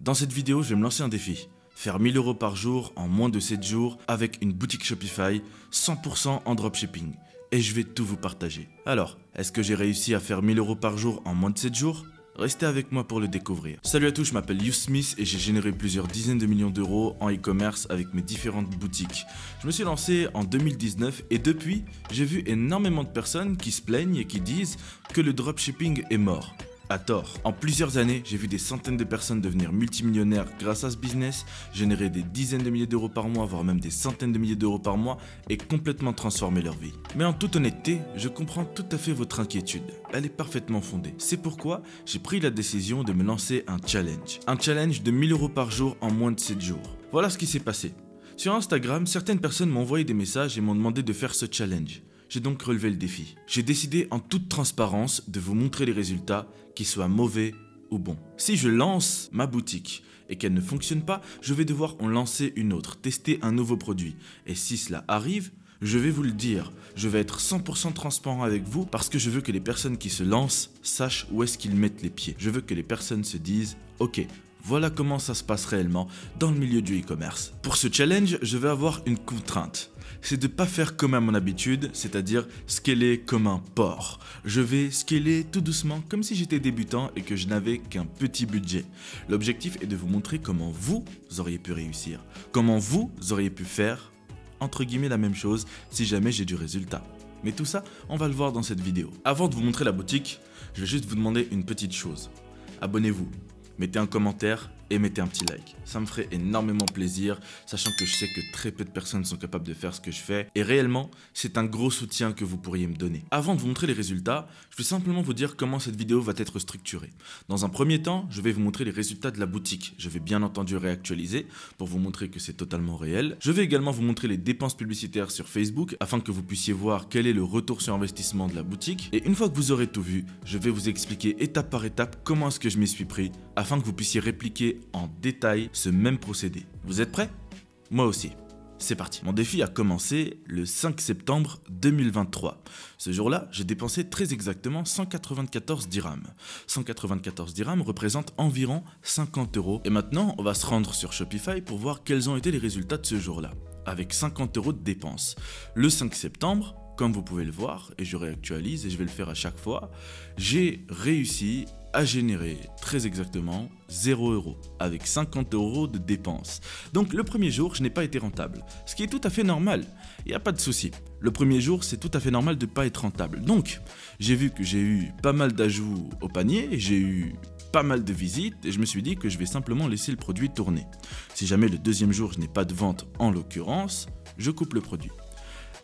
Dans cette vidéo, je vais me lancer un défi. Faire 1000 € par jour en moins de 7 jours avec une boutique Shopify 100% en dropshipping. Et je vais tout vous partager. Alors, est-ce que j'ai réussi à faire 1000 € par jour en moins de 7 jours? Restez avec moi pour le découvrir. Salut à tous, je m'appelle Youssef Smith et j'ai généré plusieurs dizaines de millions d'euros en e-commerce avec mes différentes boutiques. Je me suis lancé en 2019 et depuis, j'ai vu énormément de personnes qui se plaignent et qui disent que le dropshipping est mort. À tort. En plusieurs années, j'ai vu des centaines de personnes devenir multimillionnaires grâce à ce business, générer des dizaines de milliers d'euros par mois, voire même des centaines de milliers d'euros par mois et complètement transformer leur vie. Mais en toute honnêteté, je comprends tout à fait votre inquiétude. Elle est parfaitement fondée. C'est pourquoi j'ai pris la décision de me lancer un challenge. Un challenge de 1000 € par jour en moins de 7 jours. Voilà ce qui s'est passé. Sur Instagram, certaines personnes m'ont envoyé des messages et m'ont demandé de faire ce challenge. J'ai donc relevé le défi. J'ai décidé en toute transparence de vous montrer les résultats, qu'ils soient mauvais ou bons. Si je lance ma boutique et qu'elle ne fonctionne pas, je vais devoir en lancer une autre, tester un nouveau produit. Et si cela arrive, je vais vous le dire, je vais être 100% transparent avec vous parce que je veux que les personnes qui se lancent sachent où est-ce qu'ils mettent les pieds. Je veux que les personnes se disent « Ok, voilà comment ça se passe réellement dans le milieu du e-commerce. » Pour ce challenge, je vais avoir une contrainte. C'est de ne pas faire comme à mon habitude, c'est-à-dire scaler comme un porc. Je vais scaler tout doucement comme si j'étais débutant et que je n'avais qu'un petit budget. L'objectif est de vous montrer comment vous auriez pu réussir, comment vous auriez pu faire, entre guillemets, la même chose si jamais j'ai du résultat. Mais tout ça, on va le voir dans cette vidéo. Avant de vous montrer la boutique, je vais juste vous demander une petite chose. Abonnez-vous, mettez un commentaire et mettez un petit like. Ça me ferait énormément plaisir, sachant que je sais que très peu de personnes sont capables de faire ce que je fais. Et réellement, c'est un gros soutien que vous pourriez me donner. Avant de vous montrer les résultats, je vais simplement vous dire comment cette vidéo va être structurée. Dans un premier temps, je vais vous montrer les résultats de la boutique. Je vais bien entendu réactualiser pour vous montrer que c'est totalement réel. Je vais également vous montrer les dépenses publicitaires sur Facebook afin que vous puissiez voir quel est le retour sur investissement de la boutique. Et une fois que vous aurez tout vu, je vais vous expliquer étape par étape comment est-ce que je m'y suis pris afin que vous puissiez répliquer en détail ce même procédé. Vous êtes prêts? Moi aussi. C'est parti. Mon défi a commencé le 5 septembre 2023. Ce jour-là, j'ai dépensé très exactement 194 dirhams. 194 dirhams représentent environ 50 €. Et maintenant, on va se rendre sur Shopify pour voir quels ont été les résultats de ce jour-là. Avec 50 € de dépenses. Le 5 septembre, comme vous pouvez le voir, et je réactualise et je vais le faire à chaque fois, j'ai réussi à générer très exactement 0 € avec 50 € de dépenses. Donc le premier jour, je n'ai pas été rentable, ce qui est tout à fait normal, il n'y a pas de souci. Le premier jour, c'est tout à fait normal de ne pas être rentable. Donc, j'ai vu que j'ai eu pas mal d'ajouts au panier, j'ai eu pas mal de visites et je me suis dit que je vais simplement laisser le produit tourner. Si jamais le deuxième jour, je n'ai pas de vente en l'occurrence, je coupe le produit.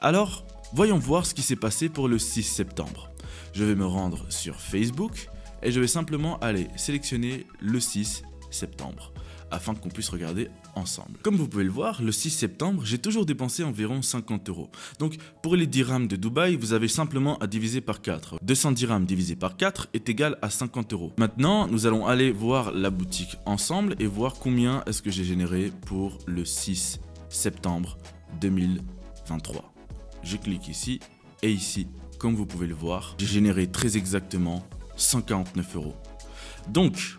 Alors, voyons voir ce qui s'est passé pour le 6 septembre. Je vais me rendre sur Facebook et je vais simplement aller sélectionner le 6 septembre afin qu'on puisse regarder ensemble. Comme vous pouvez le voir, le 6 septembre, j'ai toujours dépensé environ 50 €. Donc pour les dirhams de Dubaï, vous avez simplement à diviser par 4. 200 dirhams divisé par 4 est égal à 50 €. Maintenant, nous allons aller voir la boutique ensemble et voir combien est-ce que j'ai généré pour le 6 septembre 2023. Je clique ici et ici, comme vous pouvez le voir, j'ai généré très exactement 149 €. Donc,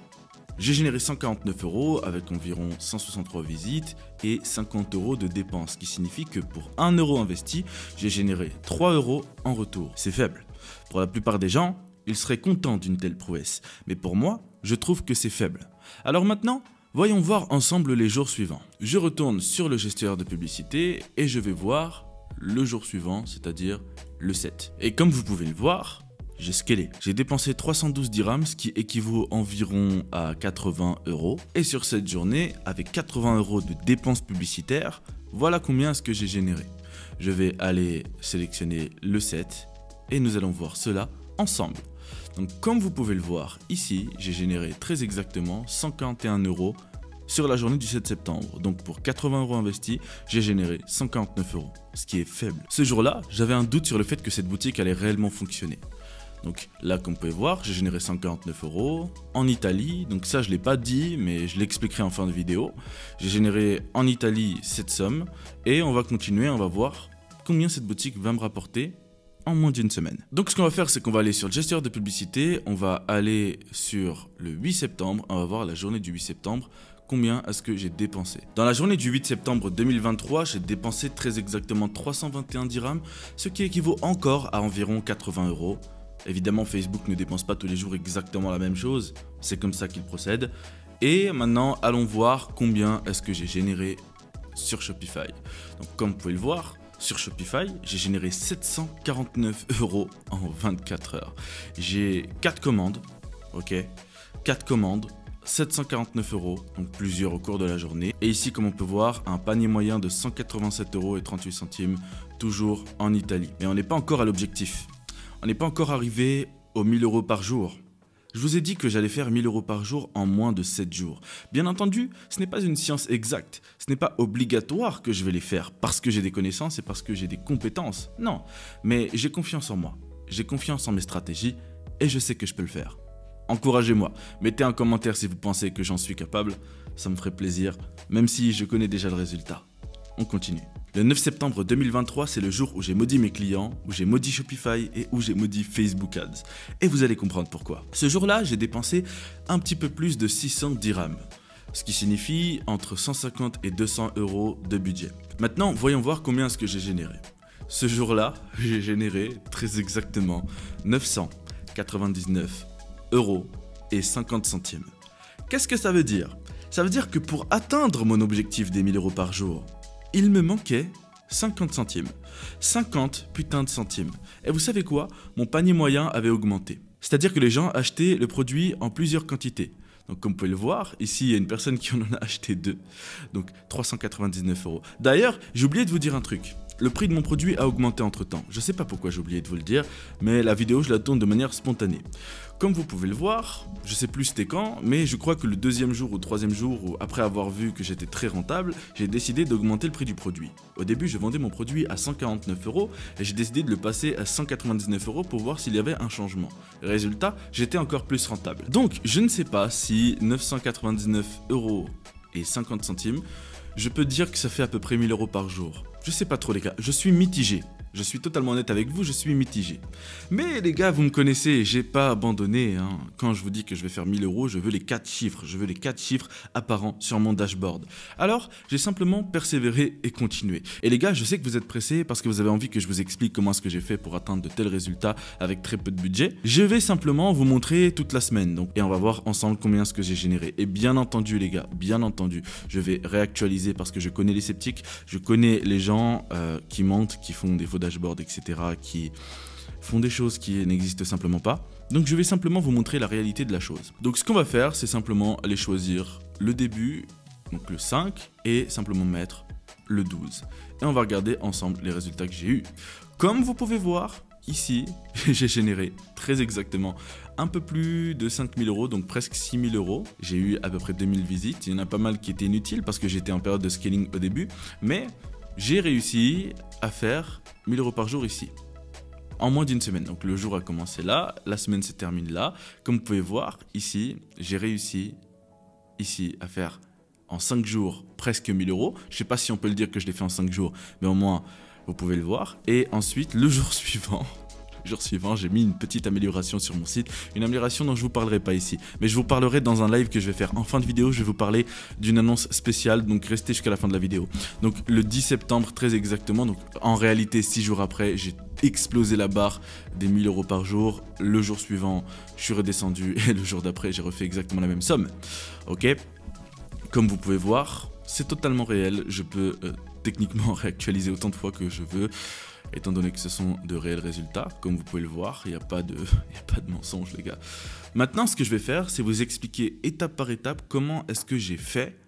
j'ai généré 149 € avec environ 163 visites et 50 € de dépenses, ce qui signifie que pour 1 € investi, j'ai généré 3 € en retour. C'est faible. Pour la plupart des gens, ils seraient contents d'une telle prouesse, mais pour moi, je trouve que c'est faible. Alors maintenant, voyons voir ensemble les jours suivants. Je retourne sur le gestionnaire de publicité et je vais voir le jour suivant, c'est-à-dire le 7. Et comme vous pouvez le voir, j'ai scalé. J'ai dépensé 312 dirhams, ce qui équivaut environ à 80 €. Et sur cette journée, avec 80 € de dépenses publicitaires, voilà combien est-ce que j'ai généré. Je vais aller sélectionner le 7 et nous allons voir cela ensemble. Donc comme vous pouvez le voir ici, j'ai généré très exactement 141 € sur la journée du 7 septembre. Donc pour 80 € investis, j'ai généré 149 €, ce qui est faible. Ce jour-là, j'avais un doute sur le fait que cette boutique allait réellement fonctionner. Donc là, comme vous pouvez voir, j'ai généré 149 € en Italie. Donc ça, je ne l'ai pas dit, mais je l'expliquerai en fin de vidéo. J'ai généré en Italie cette somme et on va continuer, on va voir combien cette boutique va me rapporter en moins d'une semaine. Donc ce qu'on va faire, c'est qu'on va aller sur le gestionnaire de publicité, on va aller sur le 8 septembre, on va voir la journée du 8 septembre, combien est-ce que j'ai dépensé. Dans la journée du 8 septembre 2023, j'ai dépensé très exactement 321 dirhams, ce qui équivaut encore à environ 80 €. Évidemment, Facebook ne dépense pas tous les jours exactement la même chose, c'est comme ça qu'il procède. Et maintenant, allons voir combien est-ce que j'ai généré sur Shopify. Donc comme vous pouvez le voir, sur Shopify, j'ai généré 749 € en 24 heures. J'ai 4 commandes, ok, 4 commandes, 749 €, donc plusieurs au cours de la journée. Et ici, comme on peut voir, un panier moyen de 187,38 €, toujours en Italie. Mais on n'est pas encore à l'objectif. On n'est pas encore arrivé aux 1000 € par jour. Je vous ai dit que j'allais faire 1000 € par jour en moins de 7 jours. Bien entendu, ce n'est pas une science exacte. Ce n'est pas obligatoire que je vais les faire parce que j'ai des connaissances et parce que j'ai des compétences. Non, mais j'ai confiance en moi. J'ai confiance en mes stratégies et je sais que je peux le faire. Encouragez-moi. Mettez un commentaire si vous pensez que j'en suis capable. Ça me ferait plaisir, même si je connais déjà le résultat. On continue. Le 9 septembre 2023, c'est le jour où j'ai maudit mes clients, où j'ai maudit Shopify et où j'ai maudit Facebook Ads. Et vous allez comprendre pourquoi. Ce jour-là, j'ai dépensé un petit peu plus de 600 dirhams, ce qui signifie entre 150 et 200 € de budget. Maintenant, voyons voir combien est-ce que j'ai généré. Ce jour-là, j'ai généré très exactement 999 € et 50 centimes. Qu'est-ce que ça veut dire? Ça veut dire que pour atteindre mon objectif des 1000 € par jour, il me manquait 50 centimes. 50 putains de centimes. Et vous savez quoi? Mon panier moyen avait augmenté. C'est-à-dire que les gens achetaient le produit en plusieurs quantités. Donc comme vous pouvez le voir, ici il y a une personne qui en a acheté 2. Donc 399 €. D'ailleurs, j'ai oublié de vous dire un truc. Le prix de mon produit a augmenté entre temps. Je ne sais pas pourquoi j'ai oublié de vous le dire, mais la vidéo je la tourne de manière spontanée. Comme vous pouvez le voir, je ne sais plus c'était quand, mais je crois que le deuxième jour ou troisième jour, après avoir vu que j'étais très rentable, j'ai décidé d'augmenter le prix du produit. Au début, je vendais mon produit à 149 € et j'ai décidé de le passer à 199 € pour voir s'il y avait un changement. Résultat, j'étais encore plus rentable. Donc, je ne sais pas si 999 € et 50 centimes, je peux dire que ça fait à peu près 1000 € par jour. Je sais pas trop les gars, je suis mitigé. Je suis totalement honnête avec vous, je suis mitigé. Mais les gars, vous me connaissez, j'ai pas abandonné. Quand je vous dis que je vais faire 1000 €, je veux les 4 chiffres. Je veux les 4 chiffres apparents sur mon dashboard. Alors, j'ai simplement persévéré et continué. Et les gars, je sais que vous êtes pressés parce que vous avez envie que je vous explique comment est-ce que j'ai fait pour atteindre de tels résultats avec très peu de budget. Je vais simplement vous montrer toute la semaine. Donc, et on va voir ensemble combien est-ce que j'ai généré. Et bien entendu, les gars, bien entendu, je vais réactualiser parce que je connais les sceptiques, je connais les gens qui mentent, qui font des faux dashboard, etc., qui font des choses qui n'existent simplement pas. Donc je vais simplement vous montrer la réalité de la chose. Donc ce qu'on va faire, c'est simplement aller choisir le début, donc le 5, et simplement mettre le 12. Et on va regarder ensemble les résultats que j'ai eus. Comme vous pouvez voir, ici, j'ai généré très exactement un peu plus de 5000 €, donc presque 6000 €. J'ai eu à peu près 2000 visites. Il y en a pas mal qui étaient inutiles parce que j'étais en période de scaling au début, mais j'ai réussi à faire 1000 € par jour ici, en moins d'une semaine. Donc le jour a commencé là, la semaine se termine là. Comme vous pouvez voir, ici, j'ai réussi ici à faire en 5 jours presque 1000 €. Je ne sais pas si on peut le dire que je l'ai fait en 5 jours, mais au moins, vous pouvez le voir. Et ensuite, le jour suivant, j'ai mis une petite amélioration sur mon site, une amélioration dont je ne vous parlerai pas ici, mais je vous parlerai dans un live que je vais faire en fin de vidéo. Je vais vous parler d'une annonce spéciale, donc restez jusqu'à la fin de la vidéo. Donc le 10 septembre très exactement, donc en réalité 6 jours après, j'ai explosé la barre des 1000 € par jour. Le jour suivant, je suis redescendu et le jour d'après, j'ai refait exactement la même somme. Ok, comme vous pouvez voir, c'est totalement réel. Je peux techniquement réactualiser autant de fois que je veux, étant donné que ce sont de réels résultats. Comme vous pouvez le voir, il n'y a pas de mensonge, les gars. Maintenant, ce que je vais faire, c'est vous expliquer étape par étape comment est-ce que j'ai fait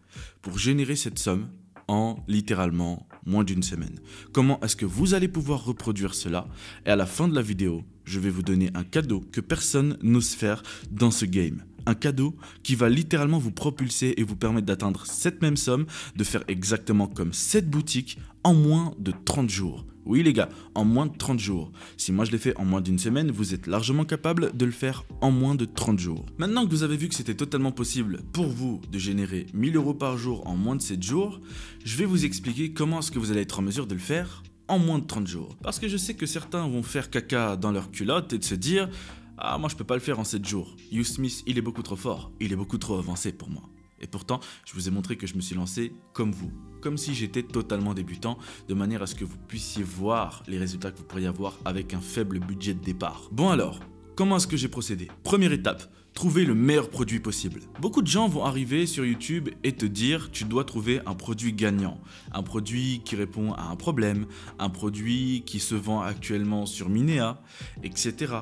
pour générer cette somme en littéralement moins d'une semaine. Comment est-ce que vous allez pouvoir reproduire cela? Et à la fin de la vidéo, je vais vous donner un cadeau que personne n'ose faire dans ce game. Un cadeau qui va littéralement vous propulser et vous permettre d'atteindre cette même somme, de faire exactement comme cette boutique en moins de 30 jours. Oui les gars, en moins de 30 jours. Si moi je l'ai fait en moins d'une semaine, vous êtes largement capable de le faire en moins de 30 jours. Maintenant que vous avez vu que c'était totalement possible pour vous de générer 1000 € par jour en moins de 7 jours, je vais vous expliquer comment est-ce que vous allez être en mesure de le faire en moins de 30 jours. Parce que je sais que certains vont faire caca dans leur culotte et de se dire « Ah, moi je peux pas le faire en 7 jours. YouSmith, il est beaucoup trop fort, il est beaucoup trop avancé pour moi. » Et pourtant, je vous ai montré que je me suis lancé comme vous, comme si j'étais totalement débutant, de manière à ce que vous puissiez voir les résultats que vous pourriez avoir avec un faible budget de départ. Bon alors, comment est-ce que j'ai procédé? Première étape, trouver le meilleur produit possible. Beaucoup de gens vont arriver sur YouTube et te dire tu dois trouver un produit gagnant, un produit qui répond à un problème, un produit qui se vend actuellement sur Minea, etc.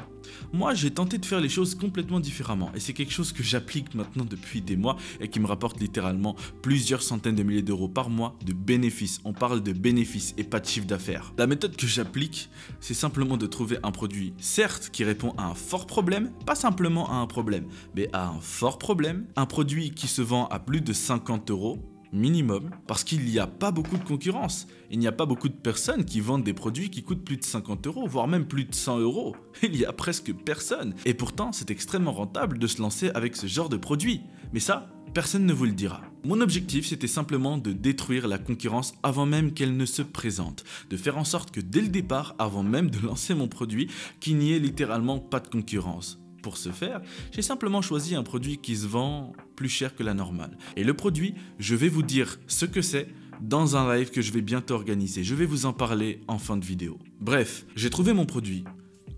Moi, j'ai tenté de faire les choses complètement différemment et c'est quelque chose que j'applique maintenant depuis des mois et qui me rapporte littéralement plusieurs centaines de milliers d'euros par mois de bénéfices. On parle de bénéfices et pas de chiffre d'affaires. La méthode que j'applique, c'est simplement de trouver un produit, certes, qui répond à un fort problème, pas simplement à un problème, mais à un fort problème, un produit qui se vend à plus de 50 euros minimum, parce qu'il n'y a pas beaucoup de concurrence. Il n'y a pas beaucoup de personnes qui vendent des produits qui coûtent plus de 50 euros, voire même plus de 100 euros. Il y a presque personne. Et pourtant, c'est extrêmement rentable de se lancer avec ce genre de produit. Mais ça, personne ne vous le dira. Mon objectif, c'était simplement de détruire la concurrence avant même qu'elle ne se présente. De faire en sorte que dès le départ, avant même de lancer mon produit, qu'il n'y ait littéralement pas de concurrence. Pour ce faire, j'ai simplement choisi un produit qui se vend plus cher que la normale. Et le produit, je vais vous dire ce que c'est dans un live que je vais bientôt organiser. Je vais vous en parler en fin de vidéo. Bref, j'ai trouvé mon produit.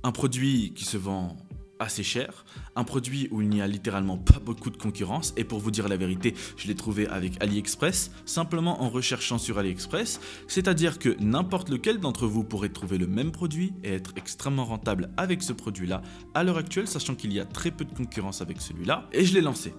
Un produit qui se vend assez cher, un produit où il n'y a littéralement pas beaucoup de concurrence et pour vous dire la vérité, je l'ai trouvé avec AliExpress, simplement en recherchant sur AliExpress, c'est-à-dire que n'importe lequel d'entre vous pourrait trouver le même produit et être extrêmement rentable avec ce produit-là à l'heure actuelle, sachant qu'il y a très peu de concurrence avec celui-là, et je l'ai lancé.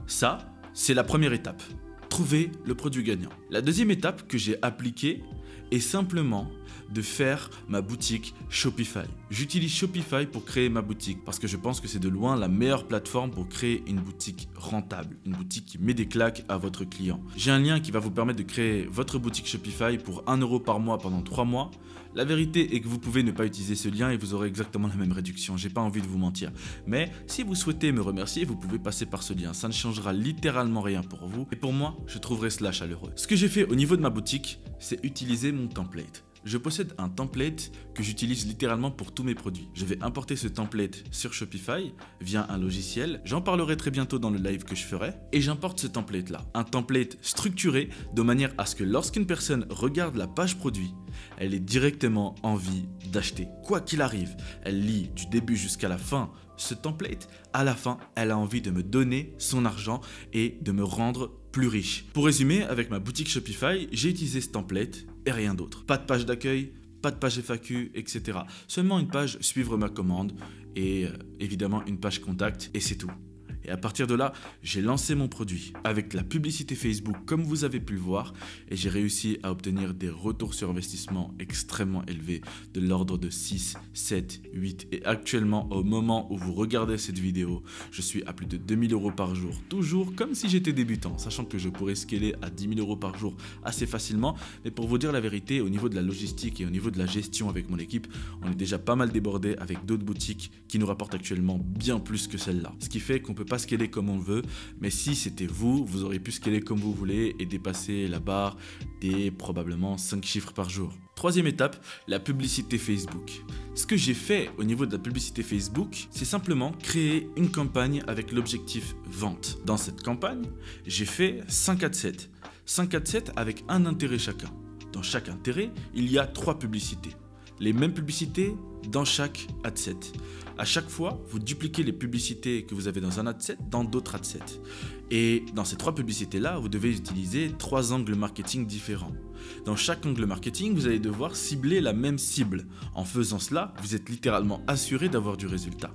Ça, c'est la première étape, trouver le produit gagnant. La deuxième étape que j'ai appliquée est simplement de faire ma boutique Shopify. J'utilise Shopify pour créer ma boutique parce que je pense que c'est de loin la meilleure plateforme pour créer une boutique rentable, une boutique qui met des claques à votre client. J'ai un lien qui va vous permettre de créer votre boutique Shopify pour 1 € par mois pendant 3 mois. La vérité est que vous pouvez ne pas utiliser ce lien et vous aurez exactement la même réduction. J'ai pas envie de vous mentir. Mais si vous souhaitez me remercier, vous pouvez passer par ce lien. Ça ne changera littéralement rien pour vous. Et pour moi, je trouverai cela chaleureux. Ce que j'ai fait au niveau de ma boutique, c'est utiliser mon template. Je possède un template que j'utilise littéralement pour tous mes produits. Je vais importer ce template sur Shopify via un logiciel. J'en parlerai très bientôt dans le live que je ferai. Et j'importe ce template là. Un template structuré de manière à ce que lorsqu'une personne regarde la page produit, elle ait directement envie d'acheter. Quoi qu'il arrive, elle lit du début jusqu'à la fin ce template. À la fin, elle a envie de me donner son argent et de me rendre plus riche. Pour résumer, avec ma boutique Shopify, j'ai utilisé ce template et rien d'autre. Pas de page d'accueil, pas de page FAQ, etc. Seulement une page suivre ma commande et évidemment une page contact et c'est tout. Et à partir de là, j'ai lancé mon produit avec la publicité Facebook comme vous avez pu le voir et j'ai réussi à obtenir des retours sur investissement extrêmement élevés de l'ordre de 6, 7, 8 et actuellement au moment où vous regardez cette vidéo, je suis à plus de 2000 € par jour, toujours comme si j'étais débutant, sachant que je pourrais scaler à 10 000 € par jour assez facilement, mais pour vous dire la vérité, au niveau de la logistique et au niveau de la gestion avec mon équipe, on est déjà pas mal débordé avec d'autres boutiques qui nous rapportent actuellement bien plus que celle-là, ce qui fait qu'on peut pas scaler comme on veut, mais si c'était vous, vous auriez pu scaler comme vous voulez et dépasser la barre des probablement 5 chiffres par jour. Troisième étape, la publicité Facebook. Ce que j'ai fait au niveau de la publicité Facebook, c'est simplement créer une campagne avec l'objectif vente. Dans cette campagne, j'ai fait 5 adsets. 5 adsets avec un intérêt chacun. Dans chaque intérêt, il y a 3 publicités. Les mêmes publicités dans chaque adset. À chaque fois, vous dupliquez les publicités que vous avez dans un adset dans d'autres adsets. Et dans ces 3 publicités-là, vous devez utiliser 3 angles marketing différents. Dans chaque angle marketing, vous allez devoir cibler la même cible. En faisant cela, vous êtes littéralement assuré d'avoir du résultat.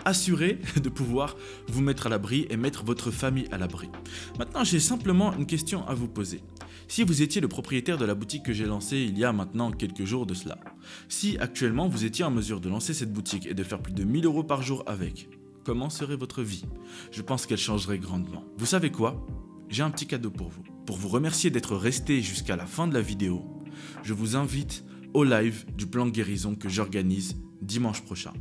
Assuré de pouvoir vous mettre à l'abri et mettre votre famille à l'abri. Maintenant, j'ai simplement une question à vous poser. Si vous étiez le propriétaire de la boutique que j'ai lancée il y a maintenant quelques jours de cela, si actuellement vous étiez en mesure de lancer cette boutique et de faire plus de 1000 € par jour avec, comment serait votre vie? Je pense qu'elle changerait grandement. Vous savez quoi? J'ai un petit cadeau pour vous. Pour vous remercier d'être resté jusqu'à la fin de la vidéo, je vous invite au live du plan guérison que j'organise dimanche prochain.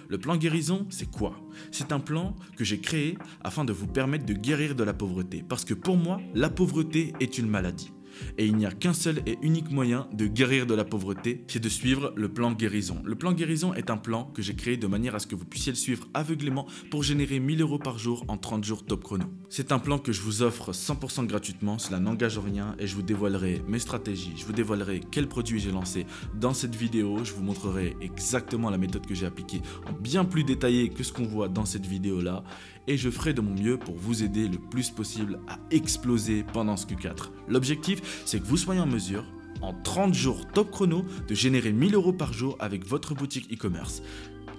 Le plan guérison, c'est quoi? C'est un plan que j'ai créé afin de vous permettre de guérir de la pauvreté. Parce que pour moi, la pauvreté est une maladie. Et il n'y a qu'un seul et unique moyen de guérir de la pauvreté, c'est de suivre le plan guérison. Le plan guérison est un plan que j'ai créé de manière à ce que vous puissiez le suivre aveuglément pour générer 1000 € par jour en 30 jours top chrono. C'est un plan que je vous offre 100% gratuitement, cela n'engage en rien et je vous dévoilerai mes stratégies, je vous dévoilerai quels produits j'ai lancés dans cette vidéo, je vous montrerai exactement la méthode que j'ai appliquée en bien plus détaillé que ce qu'on voit dans cette vidéo là et je ferai de mon mieux pour vous aider le plus possible à exploser pendant ce Q4. L'objectif, c'est que vous soyez en mesure en 30 jours top chrono de générer 1000 € par jour avec votre boutique e-commerce.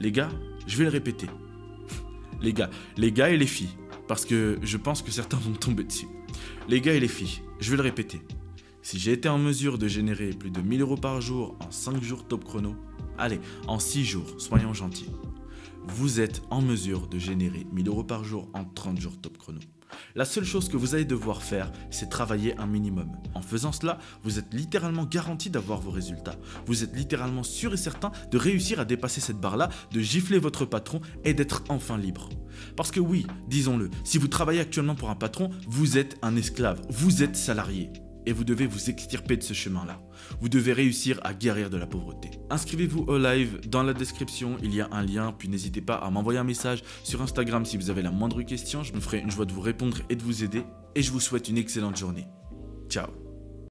Les gars, je vais le répéter. Les gars et les filles, parce que je pense que certains vont me tomber dessus. Les gars et les filles, je vais le répéter. Si j'ai été en mesure de générer plus de 1000 € par jour en 5 jours top chrono, allez, en 6 jours, soyons gentils. Vous êtes en mesure de générer 1000 € par jour en 30 jours top chrono. La seule chose que vous allez devoir faire, c'est travailler un minimum. En faisant cela, vous êtes littéralement garanti d'avoir vos résultats. Vous êtes littéralement sûr et certain de réussir à dépasser cette barre-là, de gifler votre patron et d'être enfin libre. Parce que oui, disons-le, si vous travaillez actuellement pour un patron, vous êtes un esclave, vous êtes salarié. Et vous devez vous extirper de ce chemin-là. Vous devez réussir à guérir de la pauvreté. Inscrivez-vous au live, dans la description, il y a un lien, puis n'hésitez pas à m'envoyer un message sur Instagram si vous avez la moindre question, je me ferai une joie de vous répondre et de vous aider, et je vous souhaite une excellente journée. Ciao.